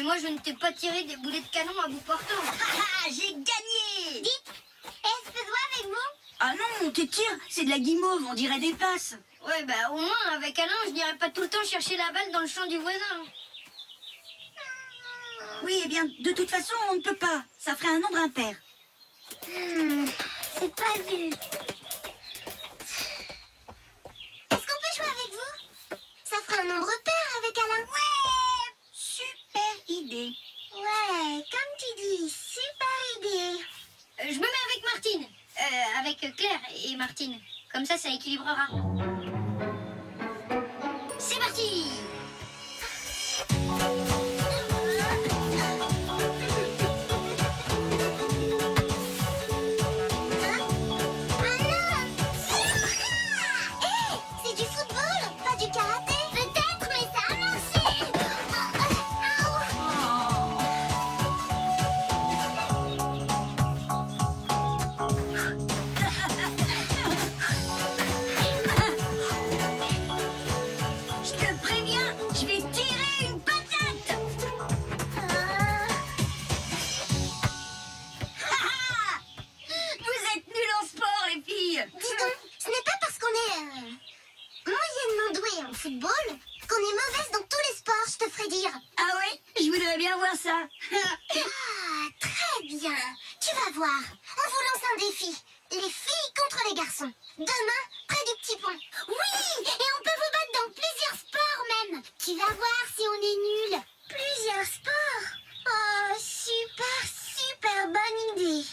moi je ne t'ai pas tiré des boulets de canon à bout portant. Ah, j'ai gagné! Dites, est-ce que je joue avec vous? Ah non, tes tirs, c'est de la guimauve, on dirait des passes. Ouais, bah au moins avec Alain, je n'irai pas tout le temps chercher la balle dans le champ du voisin. Oui, eh bien, de toute façon, on ne peut pas. Ça ferait un nombre impair. C'est pas vu. Est-ce qu'on peut jouer avec vous? Ça ferait un nombre pair avec Alain. Ouais! Super idée. Ouais, comme tu dis, super idée. Je me mets avec Martine. Avec Claire et Martine. Comme ça équilibrera. C'est parti! C'est du football, pas du karaté. Peut-être, mais ça a marché. Je te préviens, je vais tirer une patate. Vous êtes nuls en sport, les filles. Dis donc, ce n'est pas parce qu'on est moyennement doué en football qu'on est mauvaise dans tous les sports, je te ferai dire. Ah oui, je voudrais bien voir ça. Ah, très bien. Tu vas voir. On vous lance un défi. Les filles contre les garçons. Demain, près du petit pont. Oui, et on peut vous battre dans plusieurs sports même. Tu vas voir si on est nuls. Plusieurs sports. Oh, super bonne idée.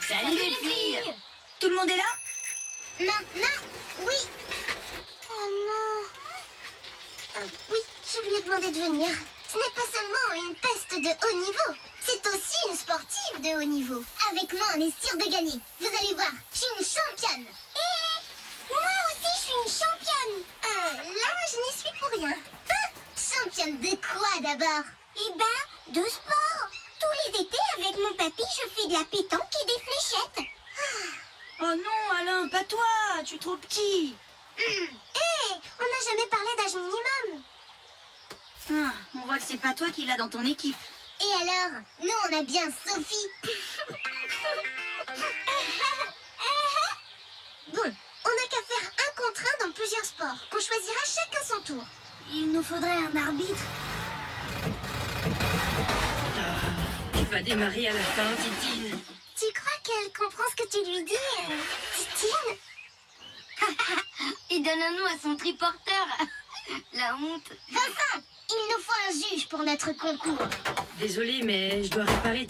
Salut les filles. Tout le monde est là? Maintenant, oui. Oh non. Oui, j'ai oublié de demander de venir. Ce n'est pas seulement une peste de haut niveau, c'est aussi une sportive de haut niveau. Avec moi, on est sûr de gagner. Vous allez voir, je suis une championne. Et moi aussi, je suis une championne. Là, je n'y suis pour rien. Championne de quoi d'abord? Eh ben, de sport. Tous les étés, avec mon papy, je fais de la pétanque et des fléchettes. Oh non, Alain, pas toi. Tu es trop petit. On n'a jamais parlé d'âge minimum. Ah, on voit que c'est pas toi qui l'as dans ton équipe. Et alors, nous on a bien Sophie. Bon, on n'a qu'à faire un contre un dans plusieurs sports, qu'on choisira chacun son tour. Il nous faudrait un arbitre. Tu vas démarrer à la fin, Titine. Tu crois qu'elle comprend ce que tu lui dis, Titine? Il donne un nom à son triporteur. La honte. Enfin, il nous faut un juge pour notre concours. Désolé, mais je dois réparer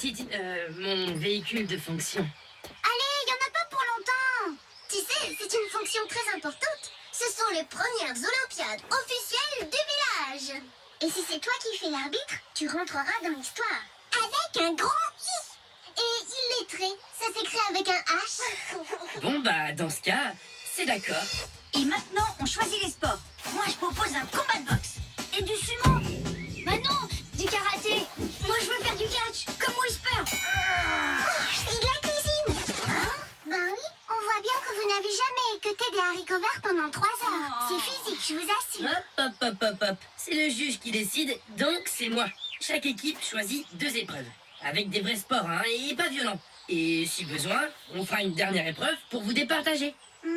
mon véhicule de fonction. Allez, il n'y en a pas pour longtemps. Tu sais, c'est une fonction très importante. Ce sont les premières Olympiades officielles du village. Et si c'est toi qui fais l'arbitre, tu rentreras dans l'histoire. Avec un grand I. Et illettré, ça s'écrit avec un H. Bon, bah, dans ce cas, c'est d'accord. Et maintenant, on choisit les sports. Moi, je propose un combat de boxe. Et du sumo. Bah non, du karaté. Moi je veux faire du catch, comme Whisper. Et de la cuisine. Ben oui, on voit bien que vous n'avez jamais écouté des haricots verts pendant 3 heures. C'est physique, je vous assure. Hop. C'est le juge qui décide, donc c'est moi. Chaque équipe choisit 2 épreuves. Avec des vrais sports, hein, et pas violents. Et si besoin, on fera une dernière épreuve pour vous départager. Ça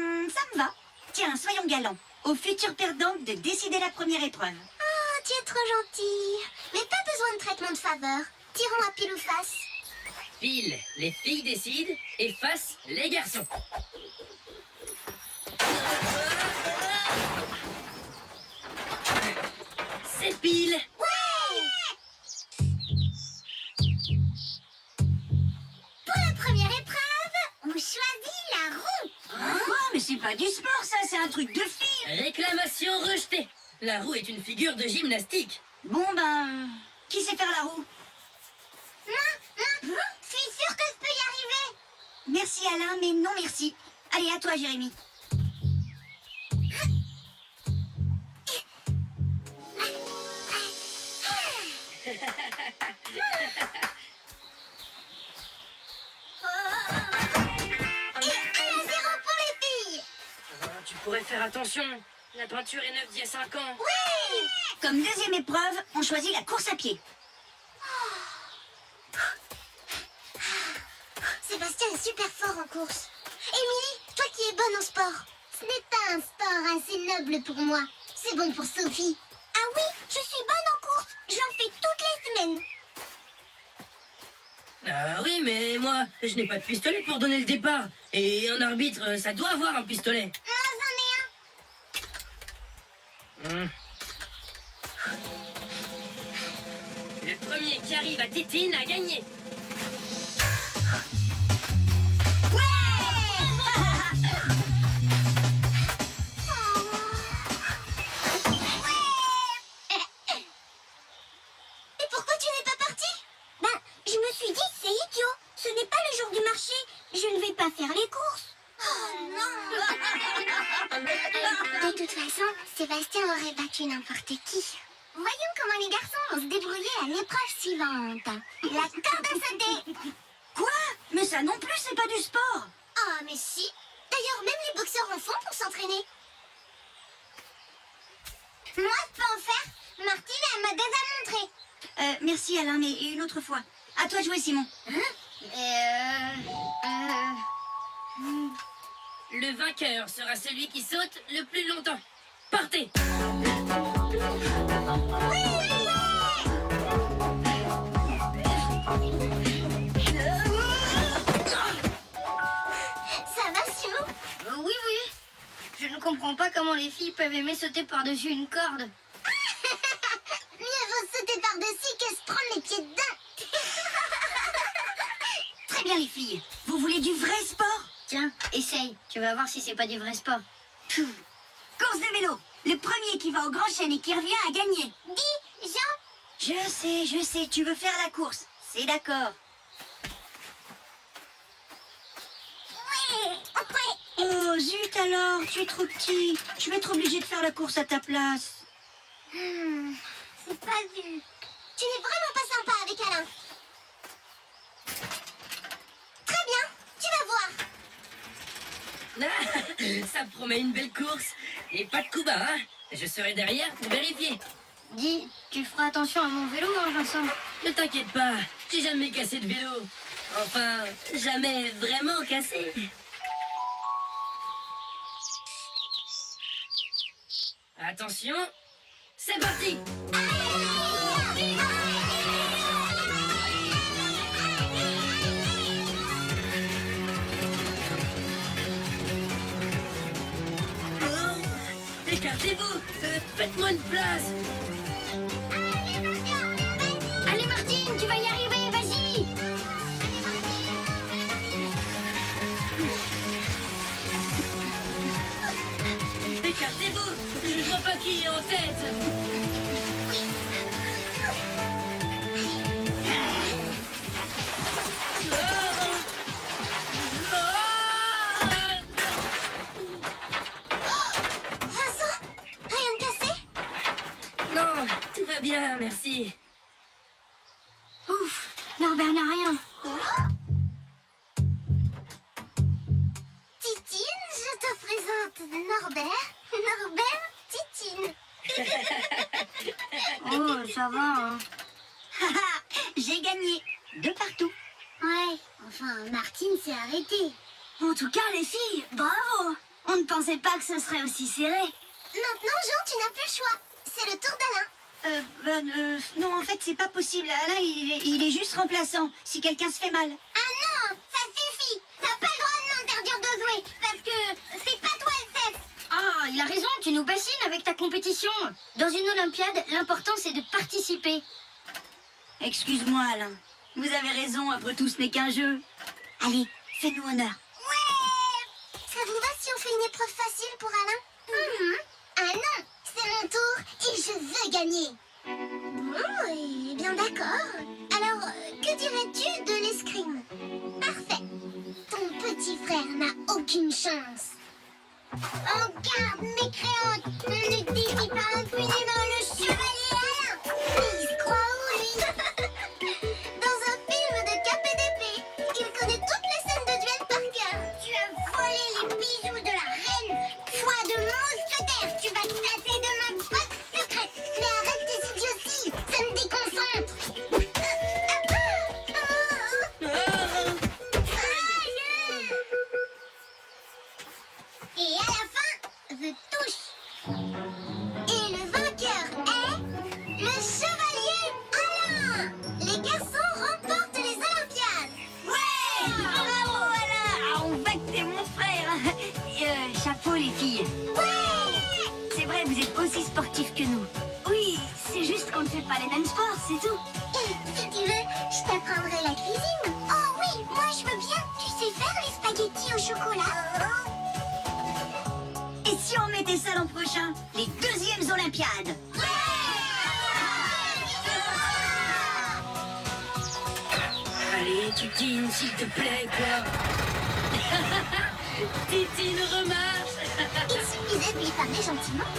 me va. Tiens, soyons galants. Aux futurs perdants de décider la première épreuve. Oh, tu es trop gentil. Mais pas besoin de traitement de faveur. Tirons à pile ou face. Pile, les filles décident, et face, les garçons. C'est pile. Pour la première épreuve, on choisit la roue. Quoi? Mais c'est pas du sport, ça, c'est un truc de fille. Réclamation rejetée. La roue est une figure de gymnastique. Bon, ben, qui sait faire la roue? Je suis sûre que je peux y arriver. Merci Alain, mais non merci. Allez, à toi Jérémy. pourrait faire attention. La peinture est neuve d'il y a 5 ans. Comme deuxième épreuve, on choisit la course à pied. Sébastien est super fort en course. Émilie, toi qui es bonne en sport. Ce n'est pas un sport assez noble pour moi. C'est bon pour Sophie. Ah oui, je suis bonne en course. J'en fais toutes les semaines. Ah oui, mais moi, je n'ai pas de pistolet pour donner le départ. Et un arbitre, ça doit avoir un pistolet. J'en ai un. Le premier qui arrive à Tétine a gagné. Et pourquoi tu n'es pas partie? Ben, je me suis dit, c'est idiot. Ce n'est pas le jour du marché. Je ne vais pas faire les courses. Oh non. De toute façon, Sébastien aurait battu n'importe qui. Voyons comment les garçons vont se débrouiller à l'épreuve suivante. La corde à sauter. Quoi? Mais ça non plus, c'est pas du sport. Ah, mais si. D'ailleurs, même les boxeurs en font pour s'entraîner. Moi, je peux en faire. Martine, elle m'a déjà montré. Merci Alain, mais une autre fois. À toi de jouer, Simon. Le vainqueur sera celui qui saute le plus longtemps. Partez! Ça va, Simon? Oui, oui. Je ne comprends pas comment les filles peuvent aimer sauter par-dessus une corde. Mieux vaut sauter par-dessus que se prendre les pieds dedans. Très bien les filles. Vous voulez du vrai sport? Tiens, essaye. Tu vas voir si c'est pas du vrai sport. Pfff. Course de vélo. Le premier qui va au grand chêne et qui revient a gagné. Dis, Jean. Je sais, tu veux faire la course. C'est d'accord. Ouais. Oh, zut alors, tu es trop petit. Je vais être obligée de faire la course à ta place. C'est pas vu. Tu n'es vraiment pas sympa avec Alain. Très bien, tu vas voir. Ça promet une belle course. Et pas de coup bas, hein? Je serai derrière pour vérifier. Dis, tu feras attention à mon vélo, hein, Vincent? Ne t'inquiète pas, j'ai jamais cassé de vélo. Enfin, jamais vraiment cassé. Attention, c'est parti! Oh, écartez-vous! Faites-moi une place! Allez, Martine, tu vas y arriver, vas-y! Écartez-vous! Je vois pas qui est en tête! Vincent, rien de cassé? Non, tout va bien, merci. Ouf, Norbert n'a rien. Titine, je te présente Norbert. Norbert, Titine. Oh, ça va, hein. J'ai gagné. De partout. Ouais, enfin, Martine s'est arrêtée. En tout cas, les filles, bravo. On ne pensait pas que ce serait aussi serré. Maintenant, Jean, tu n'as plus le choix. C'est le tour d'Alain. Non, en fait, c'est pas possible. Alain, il est juste remplaçant. Si quelqu'un se fait mal. Ah non, ça suffit. T'as pas le droit de m'interdire de jouer. Parce que c'est pas toi le chef. Ah, il a raison, tu nous bassines avec ta compétition. Dans une Olympiade, l'important c'est de participer. Excuse-moi, Alain. Vous avez raison, après tout, ce n'est qu'un jeu. Allez, fais-nous honneur. Ouais. Ça vous va si on fait une épreuve facile pour Alain? Ah non, c'est mon tour et je veux gagner. Bon, et bien d'accord. Alors, que dirais-tu de l'escrime? Parfait. Ton petit frère n'a aucune chance. En garde, mécréante, ne défie pas impunément le chevalier Alain. Il se croit où, lui? Dans un film de Cap et d'épée, il connaît toutes les scènes de duel par cœur. Tu as volé les bijoux de la reine. Foi de touche. Et le vainqueur est le chevalier Alain. Les garçons remportent les Olympiades. Ouais, bravo Alain. Ah, on voit que t'es mon frère. Chapeau les filles. Ouais. C'est vrai, vous êtes aussi sportifs que nous. Oui, c'est juste qu'on ne fait pas les mêmes sports, c'est tout. Et si tu veux, je t'apprendrai la cuisine. Oh oui, moi je veux bien. Tu sais faire les spaghettis au chocolat? Et si on mettait ça l'an prochain, les deuxièmes Olympiades? Allez, Titine, s'il te plaît, quoi. Titine remarche. Il suffisait de lui parler gentiment.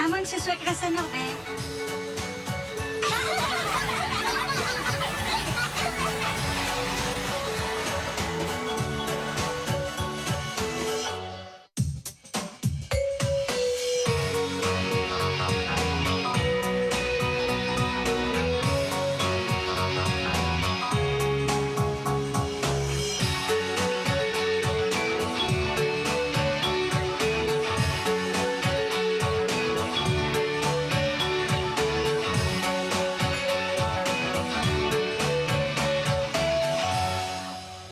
À moins que ce soit grâce à Norbert.